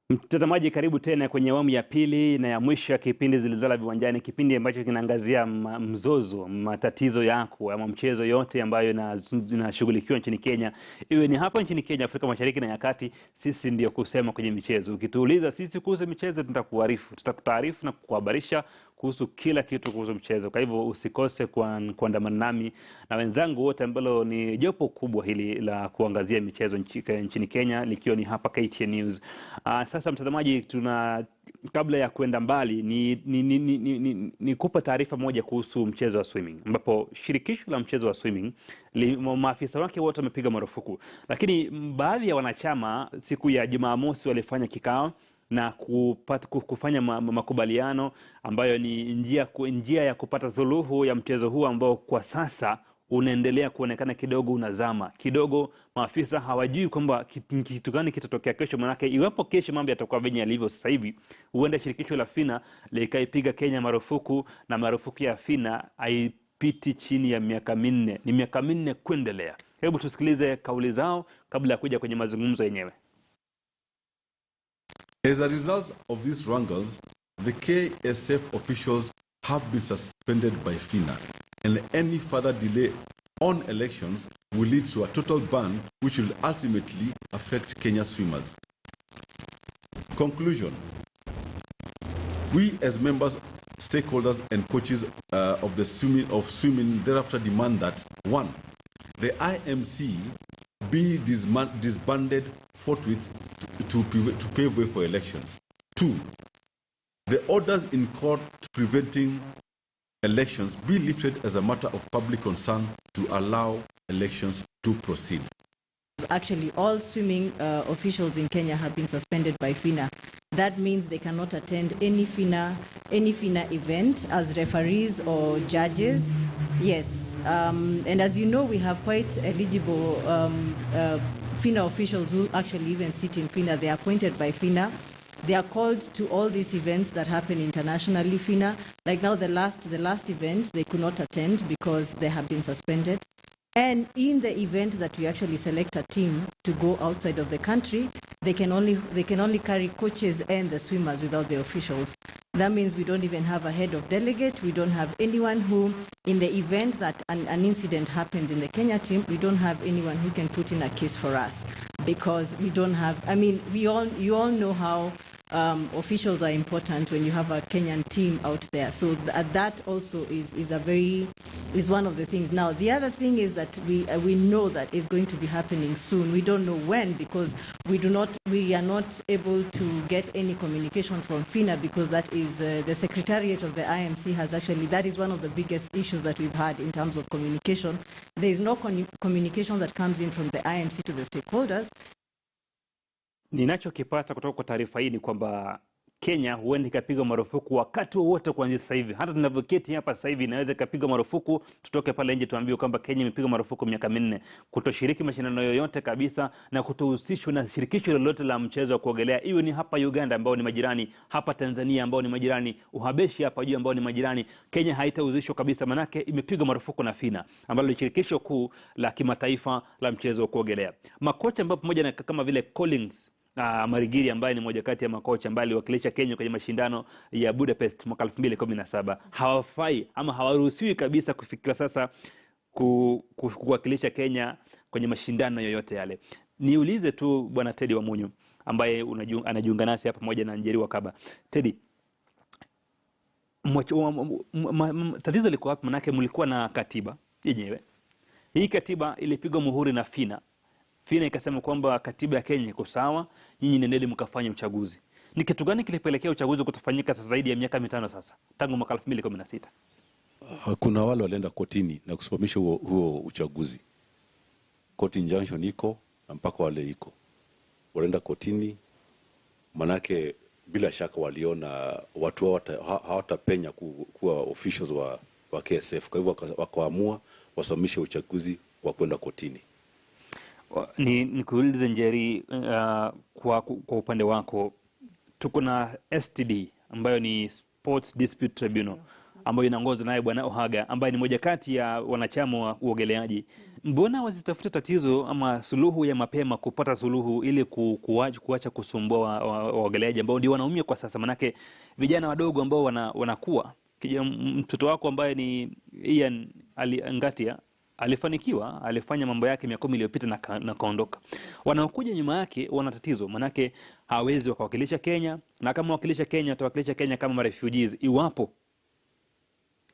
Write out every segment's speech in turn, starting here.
Mtazamaji, karibu tena kwenye awamu ya pili na ya mwisho ya kipindi Zilizala Viwanjani, kipindi ambacho kinaangazia mzozo, matatizo yako ama mchezo yote ambayo inashughulikiwa nchini Kenya. Iwe ni hapa nchini Kenya, Afrika Mashariki na ya Kati, sisi ndio kusema kwenye michezo. Ukituuliza sisi kuhusu michezo, tutakutaarifu na kukuhabarisha kuhusu kila kitu kuhusu mchezo. Kwa hivyo usikose kuandamana nami na wenzangu wote ambao ni jopo kubwa hili la kuangazia michezo nchini Kenya, likiwa ni hapa KTN News. Sasa mtazamaji, kabla ya kwenda mbali ni kupa taarifa moja kuhusu mchezo wa swimming, ambapo shirikisho la mchezo wa swimming maafisa wake wote wamepiga marufuku, lakini baadhi ya wanachama siku ya Jumamosi walifanya kikao na kufanya makubaliano ambayo ni njia ya kupata suluhu ya mchezo huu ambao kwa sasa unaendelea kuonekana kidogo unazama. Kidogo maafisa hawajui kwamba kitu gani kitatokea kesho, manake iwapo kesho mambo yatakuwa venye yalivyo sasa hivi, huenda shirikisho la FINA likaipiga Kenya marufuku, na marufuku ya FINA haipiti chini ya miaka 4. Ni miaka 4 kuendelea. Hebu tusikilize kauli zao kabla ya kuja kwenye mazungumzo yenyewe. As a result of these wrangles, the KSF officials have been suspended by FINA, and any further delay on elections will lead to a total ban which will ultimately affect Kenya swimmers. Conclusion. We as members, stakeholders and coaches of swimming thereafter demand that 1. The IMC be disbanded forthwith to pave way for elections. 2. The orders in court preventing elections be lifted as a matter of public concern to allow elections to proceed. Actually, all swimming officials in Kenya have been suspended by FINA. That means they cannot attend any FINA event as referees or judges. Yes, and as you know, we have quite eligible FINA officials who actually even sit in FINA. They are appointed by FINA. They are called to all these events that happen internationally, FINA. Like now, the last event, they could not attend because they have been suspended. And in the event that we actually select a team to go outside of the country, they can only carry coaches and the swimmers without the officials. That means we don't even have a head of delegate. We don't have anyone who, in the event that an incident happens in the Kenya team, we don't have anyone who can put in a case for us, because we don't have, I mean, you all know how officials are important when you have a Kenyan team out there. So that also is one of the things. Now, the other thing is that we know that is going to be happening soon. We don't know when, because we are not able to get any communication from FINA, because that is the secretariat of the IMC has actually, that is one of the biggest issues that we've had in terms of communication. There is no communication that comes in from the IMC to the stakeholders. Ninachokipata kutoka kwa taarifa hii ni kwamba Kenya huenda ikapiga marufuku wakati wowote kuanzia sasa hivi. Hata tunavyoketi hapa sasa hivi inaweza ikapiga marufuku, tutoke pale nje tuambiwe kwamba Kenya imepiga marufuku miaka 4 kutoshiriki mashindano yoyote kabisa, na kutohusishwa na shirikisho lolote la mchezo wa kuogelea, iwe ni hapa Uganda ambao ni majirani, hapa Tanzania ambao ni majirani, Uhabeshi hapa juu ambao ni majirani. Kenya haitahusishwa kabisa, manake imepiga marufuku na FINA, ambalo ni shirikisho kuu la kimataifa la mchezo wa kuogelea. Makocha ambao pamoja na kama vile Collins Marigiri ambaye ni mmoja kati ya makocha ambaye aliwakilisha Kenya kwenye mashindano ya Budapest mwaka 2017, hawafai ama hawaruhusiwi kabisa kufikia sasa kuwakilisha Kenya kwenye mashindano yoyote yale. Niulize tu bwana Teddy Wamunyu ambaye anajiunga nasi hapa pamoja na Njeri Wakaba. Teddy, tatizo liko wapi? Manake mlikuwa na katiba yenyewe. Hii katiba ilipigwa muhuri na FINA. FINA ikasema kwamba katiba ya Kenya iko sawa, nyinyi nendeni mkafanye uchaguzi. Ni kitu gani kilipelekea uchaguzi kutofanyika sasa zaidi ya miaka 5 sasa, tangu mwaka 2016? Kuna wale walienda kotini na kusimamisha huo uchaguzi. Court injunction iko na mpaka wale iko. Walienda kotini, manake bila shaka waliona watu hawatapenya kuwa officials wa KSF. Kwa hivyo wakaamua wasimamishe uchaguzi wa kwenda kotini. Nikuulize Njeri, kwa upande wako, tuko na STD ambayo ni Sports Dispute Tribunal, ambayo inaongozwa naye Bwana Ohaga ambaye ni moja kati ya wanachama wa uogeleaji. Mbona wasitafuta tatizo ama suluhu ya mapema, kupata suluhu ili kuacha kusumbua waogeleaji ambao ndio wanaumia kwa sasa? Manake vijana wadogo ambao wanakuwa, mtoto wako ambaye ni Ian Ngatia alifanikiwa, alifanya mambo yake miaka 10 iliyopita na kaondoka. Wanaokuja nyuma yake wana tatizo, manake hawezi wakawakilisha Kenya, na kama wakilisha Kenya atawakilisha Kenya kama refugees iwapo,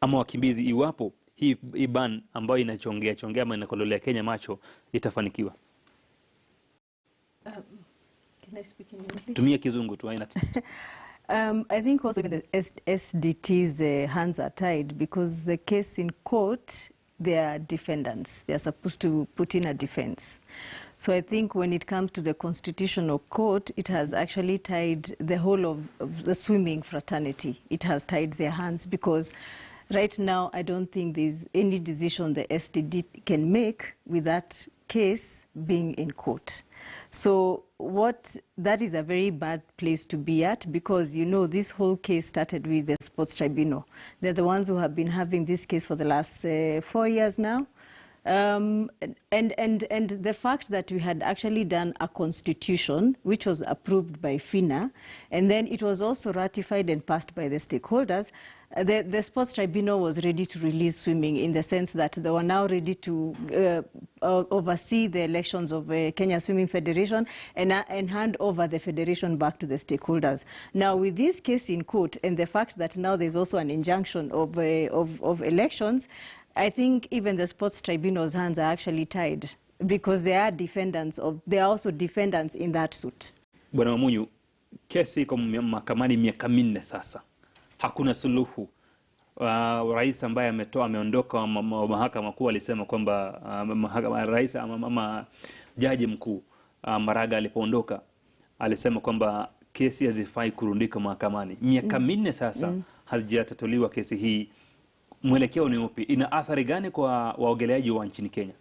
ama wakimbizi iwapo hii ban ambayo inachongea ama inakololea Kenya macho itafanikiwa. Can I speak in English? Tumia Kizungu tu, haina tatizo. I think also the SDT's hands are tied because the case in court, they are defendants. They are supposed to put in a defense. So I think when it comes to the Constitutional Court, it has actually tied the whole of the swimming fraternity. It has tied their hands because right now I don't think there's any decision the SDT can make with that case being in court. So that is a very bad place to be at because, you know, this whole case started with the Sports Tribunal. They're the ones who have been having this case for the last 4 years now. And the fact that we had actually done a constitution which was approved by FINA, and then it was also ratified and passed by the stakeholders, the Sports Tribunal was ready to release swimming in the sense that they were now ready to oversee the elections of Kenya Swimming Federation and hand over the federation back to the stakeholders. Now with this case in court and the fact that now there's also an injunction of elections, I think even the Sports Tribunal's hands are actually tied because they are also defendants in that suit. Bwana Wamunyu, kesi iko mahakamani miaka 4 sasa. Hakuna suluhu. Rais ambaye ameondoka mahakama kuu alisema kwamba rais ama jaji mkuu Maraga alipoondoka alisema kwamba kesi hazifai kurundika mahakamani. Miaka 4 sasa hazijatatuliwa kesi hii. Mwelekeo ni upi? Ina athari gani kwa waogeleaji wa nchini Kenya?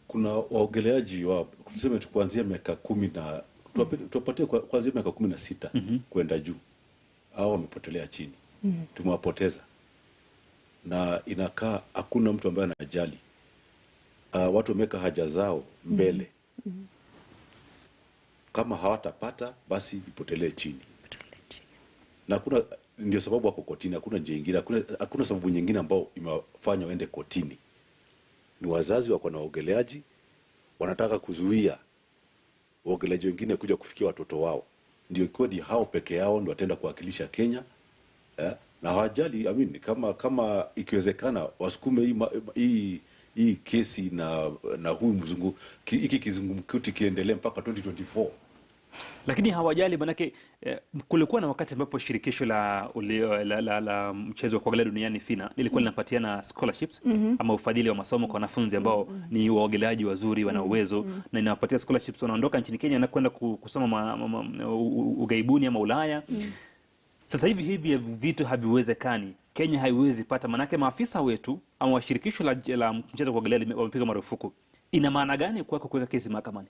Kuna waogeleaji tuseme kuanzia miaka 10 na tuwapatie kuanzia miaka 16 kwenda juu, au wamepotelea chini. Tumewapoteza. Na inakaa hakuna mtu ambaye anajali. Watu wameka haja zao mbele. Kama hawatapata basi ipotelee chini. Na ndio sababu wako kotini, hakuna njia nyingine, hakuna sababu nyingine ambao imefanya waende kotini. Ni wazazi wako na waogeleaji wanataka kuzuia waogeleaji wengine kuja kufikia watoto wao. Ndio kodi hao peke yao ndio wataenda kuwakilisha Kenya. Na hawajali, kama ikiwezekana wasukume hii kesi na huu hiki kizungumkuti kiendelee mpaka 2024. Lakini hawajali manake kulikuwa na wakati ambapo shirikisho la mchezo wa kuogelea duniani FINA lilikuwa linapatiana scholarships ama ufadhili wa masomo kwa wanafunzi ambao ni waogeleaji wazuri, wana uwezo, na inawapatia scholarships, wanaondoka nchini Kenya na kwenda kusoma ugaibuni ama Ulaya. Sasa hivi vitu haviwezekani. Kenya haiwezi pata, manake maafisa wetu ama wa shirikisho la mchezo wa kuogelea wamepiga marufuku. Ina maana gani kuweka kesi mahakamani?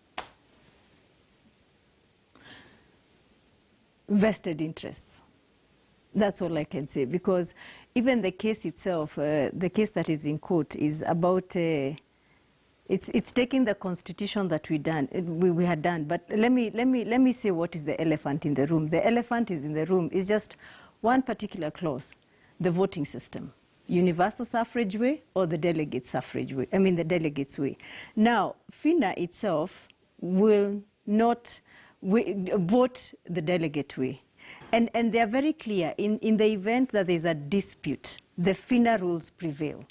Vested interests. That's all I can say, because even the case itself, the case that is in court is about it's taking the constitution that we had done. But let me say what is the elephant in the room. The elephant in the room is just one particular clause: the voting system, universal suffrage way or the delegate suffrage way. I mean the delegates way. Now FINA itself will not vote the delegate way. And they are very clear, in the event that there's a dispute, the FINA rules prevail.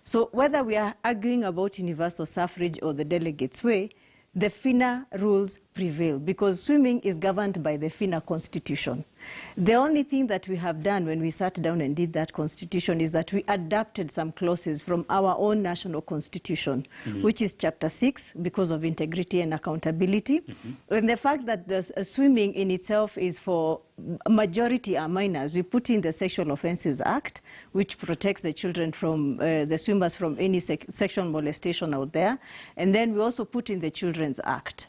So whether we are arguing about universal suffrage or the delegates way, the FINA rules prevail because swimming is governed by the FINA constitution. The only thing that we have done when we sat down and did that constitution is that we adapted some clauses from our own national constitution, which is chapter 6, because of integrity and accountability. And the fact that the swimming in itself is for majority are minors, we put in the Sexual Offences Act, which protects the children from the swimmers from any sexual molestation out there. And then we also put in the Children's Act.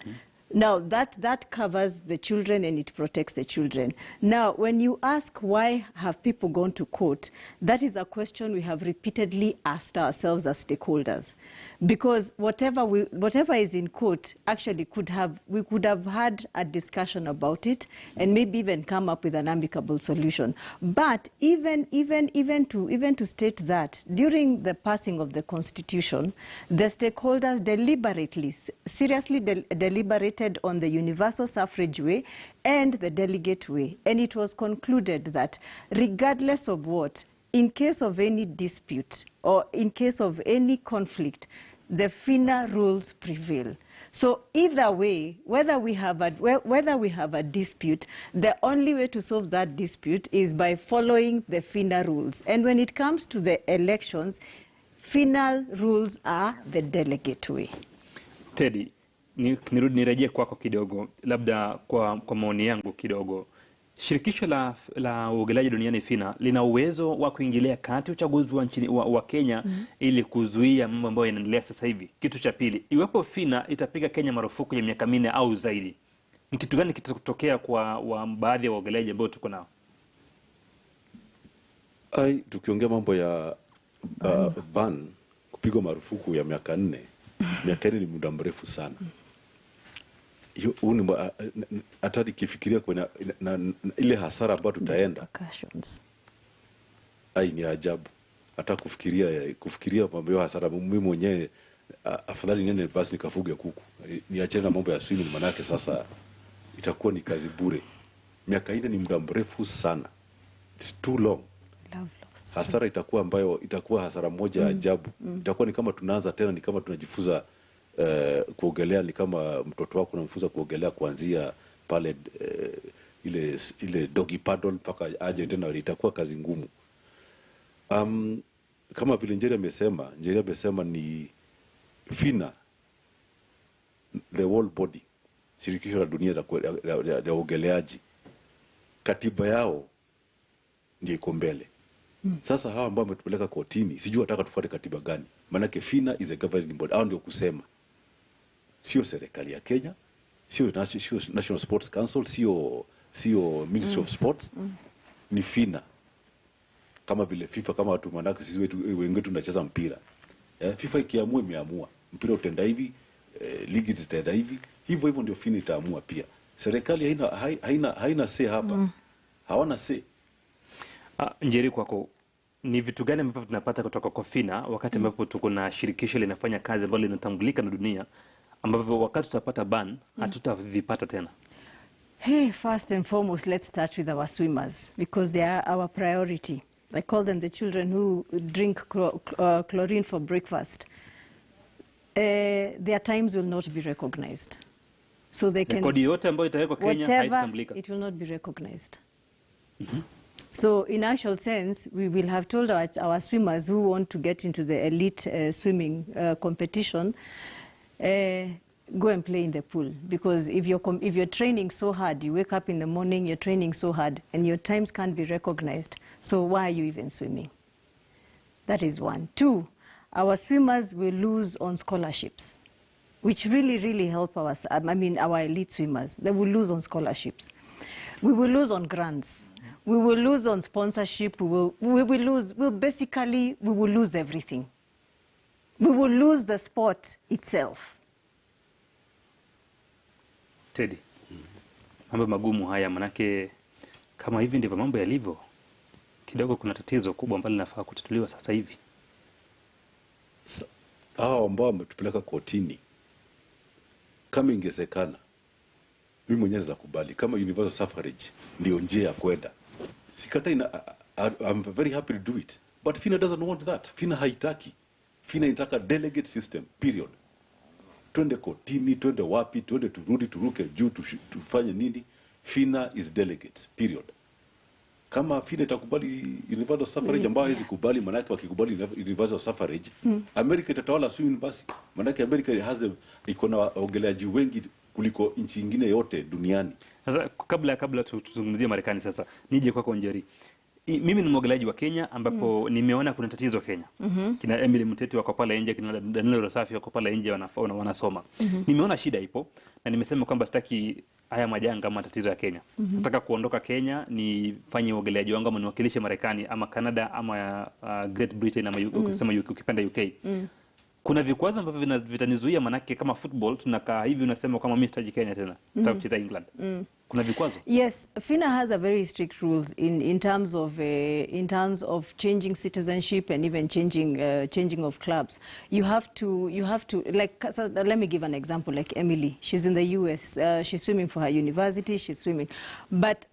Now, that covers the children and it protects the children. Now, when you ask why have people gone to court, that is a question we have repeatedly asked ourselves as stakeholders. Because whatever is in court actually we could have had a discussion about it and maybe even come up with an amicable solution. But even to state that, during the passing of the Constitution, the stakeholders deliberately, seriously deliberated on the universal suffrage way and the delegate way. And it was concluded that regardless of what, in case of any dispute or in case of any conflict, the FINA rules prevail. So either way, whether we have a dispute, the only way to solve that dispute is by following the FINA rules. And when it comes to the elections, FINA rules are the delegate way. Teddy, nirejee kwako kidogo, labda kwa maoni yangu kidogo. Shirikisho la uogeleaji duniani FINA lina uwezo wa kuingilia kati uchaguzi wa Kenya ili kuzuia mambo ambayo yanaendelea sasa hivi. Kitu cha pili, iwapo FINA itapiga Kenya marufuku ya miaka 4 au zaidi, ni kitu gani kitatokea kwa baadhi ya waogeleaji ambao tuko nao? Tukiongea mambo ya ban, kupigwa marufuku ya miaka 4, miaka 4 ni muda mrefu sana. Hata nikifikiria na ile hasara ambayo tutaenda, ni ajabu. Hata kufikiria mambo ya hasara, mimi mwenyewe afadhali nene basi nikafuge kuku. Niachane na mambo ya swimming, manake sasa itakuwa ni kazi bure. Miaka 4 ni muda mrefu sana. It's too long. Hasara itakuwa hasara moja ajabu. Itakuwa ni kama tunaanza tena, ni kama tunajifunza kuogelea, ni kama mtoto wako unamfunza kuogelea kuanzia pale ile doggy paddle mpaka aje tena, itakuwa kazi ngumu. Kama vile Njeri amesema ni FINA, the world body, shirikisho la dunia la uogeleaji, katiba yao ndio iko mbele. Sasa hawa ambao wametupeleka kotini, sijui wataka tufuate katiba gani. Maana FINA is a governing body, hao ndio kusema. Sio serikali ya Kenya, sio National Sports Council, sio Ministry of Sports, ni FINA. Kama vile FIFA, kama watu manake sisi wengi tunacheza mpira. FIFA ikiamua imeamua. Mpira utenda hivi, ligi zitaenda hivi. Hivyo ndio FINA itaamua pia. Serikali haina say hapa. Hawana say. Njeri, kwako, ni vitu gani ambavyo tunapata kutoka kwa FINA wakati ambapo tuko na shirikisho linafanya kazi ambalo linatambulika na dunia, ambavyo wakati tutapata ban hatutavipata tena? Hey, first and foremost, let's start with our swimmers, because they are our priority. I call them the children who drink chlorine for breakfast. Their times will not be recognized. So they can... Rekodi yote ambayo itawekwa Kenya haitambulika. It will not be recognized. So in actual sense, we will have told our swimmers who want to get into the elite swimming competition, go and play in the pool. Because if you're training so hard, you wake up in the morning, you're training so hard, and your times can't be recognized, so why are you even swimming? That is one. Two, our swimmers will lose on scholarships, which really help our elite swimmers. They will lose on scholarships. We will lose on grants. We will lose on sponsorship. We will lose everything. We will lose the sport itself. Teddy, mambo magumu haya, manake kama hivi ndivyo mambo yalivyo, kidogo kuna tatizo kubwa ambalo linafaa kutatuliwa sasa hivi. Hao ambao wametupeleka kotini, kama ingezekana, mimi mwenyewe naweza kubali kama universal suffrage ndio njia ya kwenda. Sikata I'm very happy to do it. But FINA doesn't want that. FINA haitaki. FINA inataka delegate system, period. Twende kotini, twende wapi, twende turudi, turuke juu, tufanye nini. FINA is delegate, period. Kama FINA itakubali universal suffrage ambayo hizi kubali, manake wakikubali universal suffrage, America itatawala swimming basi. Manake America iko na waogeleaji wengi kuliko nchi nyingine yote duniani. Sasa kabla tuzungumzie Marekani, sasa nije kwako Njeri. Mimi ni mwogeleaji wa Kenya ambapo nimeona kuna tatizo Kenya. Kina Emily Mteti wako pale nje, kina Daniel Rosafi wako pale nje wanasoma. Nimeona shida ipo na nimesema kwamba sitaki haya majanga ama tatizo ya Kenya. Nataka kuondoka Kenya, nifanye uogeleaji wangu ama niwakilishe Marekani ama Canada ama Great Britain ama ukipenda UK. Kuna vikwazo ambavyo vitanizuia, manake kama football tunakaa hivi unasema kama mimi sitaji Kenya tena, nitacheza England. Kuna vikwazo? Yes, FINA has a very strict rules in terms of changing citizenship and even changing of clubs. You have to like, so let me give an example. Like Emily, she's in the US, she's swimming for her university, she's swimming. But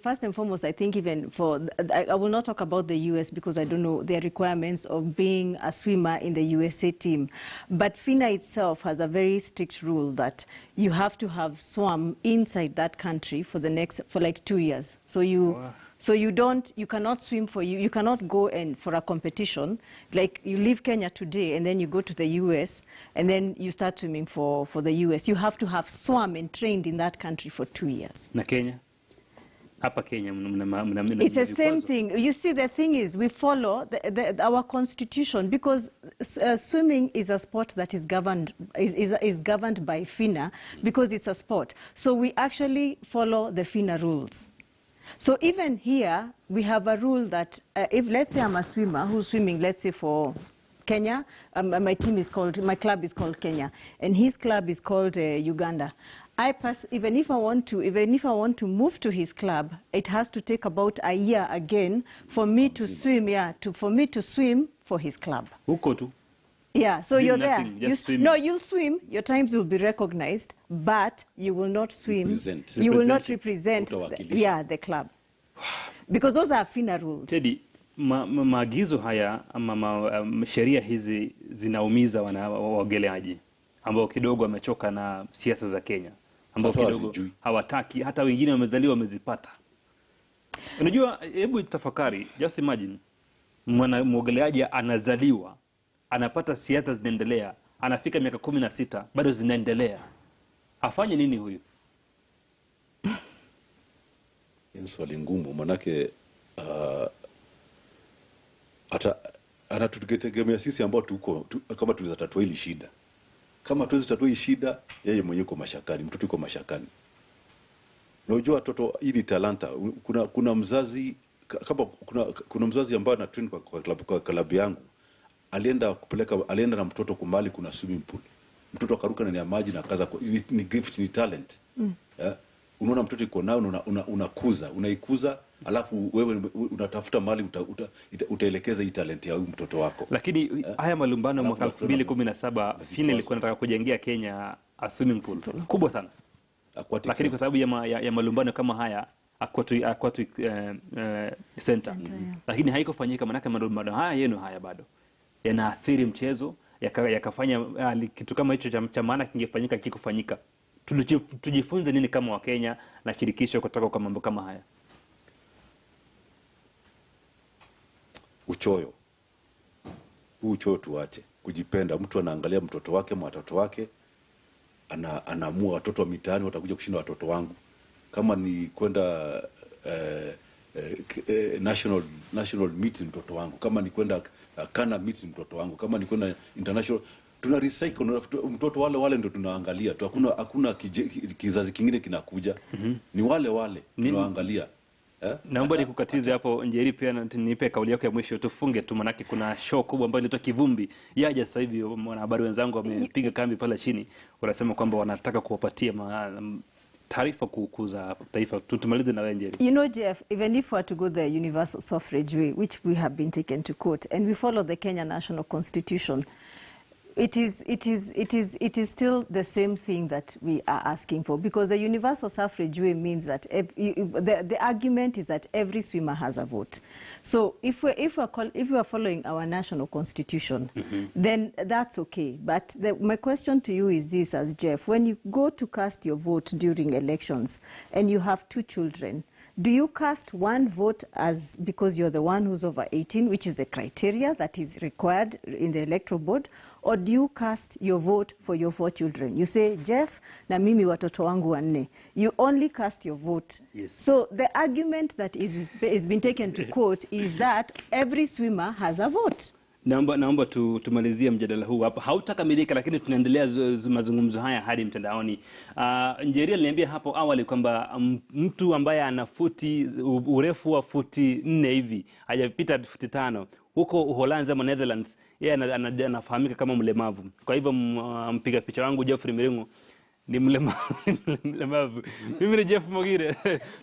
first and foremost, I think even for I will not talk about the US because I don't know their requirements of being a swimmer in the USA team. But FINA itself has a very strict rule that you have to have swum inside that country for like 2 years. So you cannot swim you cannot go for a competition, like you leave Kenya today and then you go to the US and then you start swimming for the US. You have to have swum and trained in that country for 2 years. Na Kenya? Hapa Kenya it's the same thing. You see, the thing is, we follow our constitution because swimming is a sport that is governed by FINA because it's a sport. So we actually follow the FINA rules. So even here, we have a rule that if, let's say I'm a swimmer who's swimming, let's say for Kenya, my club is called Kenya, and his club is called Uganda. Even if I want to move to his club, it has to take about a year again for me to swim. For me to swim for his club. Huko tu. Yeah, so you're there. You'll swim. Your times will be recognized, but you will not swim. You will not represent the club, because those are FINA rules. Teddy, maagizo haya ama sheria hizi zinaumiza waogeleaji ambao kidogo wamechoka na siasa za Kenya, ambao kidogo hawataki, hata wengine wamezaliwa wamezipata. Unajua, hebu tafakari, just imagine mwogeleaji anazaliwa, anapata siasa zinaendelea, anafika miaka 16 bado zinaendelea. Afanye nini huyu? Ni swali ngumu, manake hata anatutegemea sisi ambao tuko kama tunaweza tatua hili shida. Kama tuwezi tatua hii shida, yeye mwenyewe yuko mashakani, mtoto yuko mashakani. Unajua watoto, hii ni talanta. Kuna mzazi, kama kuna mzazi ambaye ana train kwa club yangu, alienda na mtoto kumali kuna swimming pool. Mtoto akaruka ndani ya maji na akaza, ni gift, ni talent. Yeah? Unaona mtoto yuko nao, unaikuza, alafu wewe unatafuta mali utaelekeza hii talent ya huyu mtoto wako. Lakini haya malumbano mwaka 2017 FINA ilikuwa inataka kujengea Kenya a swimming pool kubwa sana. Lakini kwa sababu ya malumbano kama haya aquatic center. Lakini haikufanyika, maana malumbano haya yenu haya bado yanaathiri mchezo, yakafanya kitu kama hicho cha maana kingefanyika kikufanyika. Tujifunze nini kama wa Kenya na shirikisho kutoka kwa mambo kama haya? Uchoyo. Uchoyo tuache. Kujipenda. Mtu anaangalia mtoto wake, watoto wake, anaamua watoto wa mitaani watakuja kushinda watoto wangu. Kama ni kwenda national meet mtoto wangu, kama ni kwenda Kana meet mtoto wangu, kama ni kwenda international, tuna recycle mtoto wale ndio tunaangalia tu. Hakuna kizazi kingine kinakuja. Ni wale tunaangalia. Naomba nikukatize hapo Njeri, pia nipe kauli yako ya mwisho tufunge tu, manake kuna show kubwa ambayo inaitwa Kivumbi yaja sasa hivi. Wanahabari wenzangu wamepiga kambi pale chini, wanasema kwamba wanataka kuwapatia taarifa kukuza taifa. Tutumalize na wewe Njeri. You know, Jeff, even if we are to go the universal suffrage way, which we have been taken to court, and we follow the Kenya National Constitution, it is still the same thing that we are asking for, because the universal suffrage way means that the argument is that every swimmer has a vote. So if we are following our national constitution, then that's okay. But my question to you is this, as Jeff: when you go to cast your vote during elections and you have 2 children, Do you cast one vote as because you're the one who's over 18, which is the criteria that is required in the electoral board, or do you cast your vote for your 4 children? You say, Jeff, na mimi watoto wangu wanne. You only cast your vote. Yes. So the argument that is been taken to court is that every swimmer has a vote. Naomba tumalizie mjadala huu hapa. Hautakamilika, lakini tunaendelea mazungumzo haya hadi mtandaoni. Njeri aliniambia hapo awali kwamba mtu ambaye ana urefu wa futi 4 hivi, hajapita futi 5, huko Uholanzi ama Netherlands, yeye anafahamika kama mlemavu. Kwa hivyo mpiga picha wangu Geoffrey Miringo ni mlemavu. Mimi ni Jeff Mogire.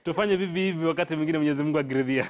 Tufanye vivi hivi wakati mwingine Mwenyezi Mungu akiridhia.